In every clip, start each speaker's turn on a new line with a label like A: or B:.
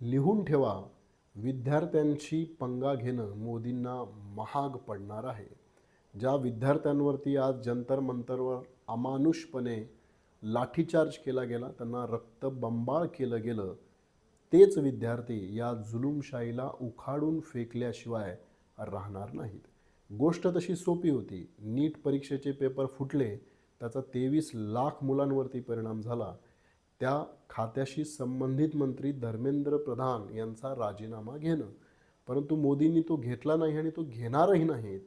A: लिहून ठेवा, विद्यार्थ्यांशी पंगा घेणं मोदींना महाग पडणार आहे. ज्या विद्यार्थ्यांवरती आज जंतर मंतरवर अमानुषपणे लाठीचार्ज केला गेला, त्यांना रक्तबंबाळ केलं गेलं, तेच विद्यार्थी या जुलूमशाहीला उखाडून फेकल्याशिवाय राहणार नाहीत. गोष्ट तशी सोपी होती. नीट परीक्षेचे पेपर फुटले, त्याचा 23 लाख मुलांवरती परिणाम झाला. त्या खात्याशी संबंधित मंत्री धर्मेंद्र प्रधान यांचा राजीनामा घेणं. परंतु मोदींनी तो घेतला नाही आणि तो घेणारही नाहीत.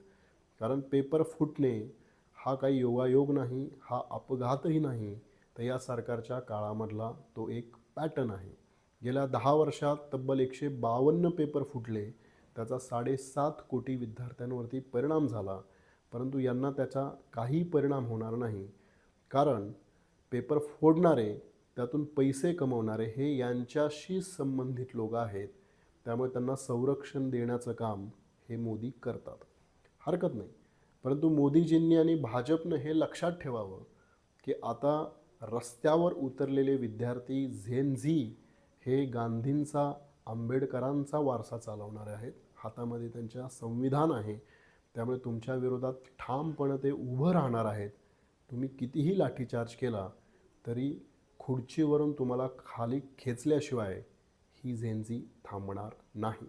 A: कारण पेपर फुटणे हा काही योगायोग नाही, हा अपघातही नाही, तर या सरकारच्या काळामधला तो एक पॅटर्न आहे. गेल्या 10 वर्षात तब्बल 152 पेपर फुटले, त्याचा 7.5 कोटी विद्यार्थ्यांवरती परिणाम झाला. परंतु यांना त्याचा काही परिणाम होणार नाही, कारण पेपर फोडणारे, त्यातून पैसे कमवणारे हे यांच्याशी संबंधित लोक आहेत. त्यामुळे त्यांना संरक्षण देण्याचं काम हे मोदी करतात. हरकत नाही. परंतु मोदीजींनी आणि भाजपनं हे लक्षात ठेवावं की आता रस्त्यावर उतरलेले विद्यार्थी झेन झी हे गांधींचा, आंबेडकरांचा वारसा चालवणारे आहेत. हातामध्ये त्यांच्या संविधान आहे. त्यामुळे तुमच्या विरोधात ठामपणे ते उभं राहणार आहेत. तुम्ही कितीही लाठीचार्ज केला तरी खुर्चीवरून तुम्हाला खाली खेचल्याशिवाय ही झेन झी थांबणार नाही.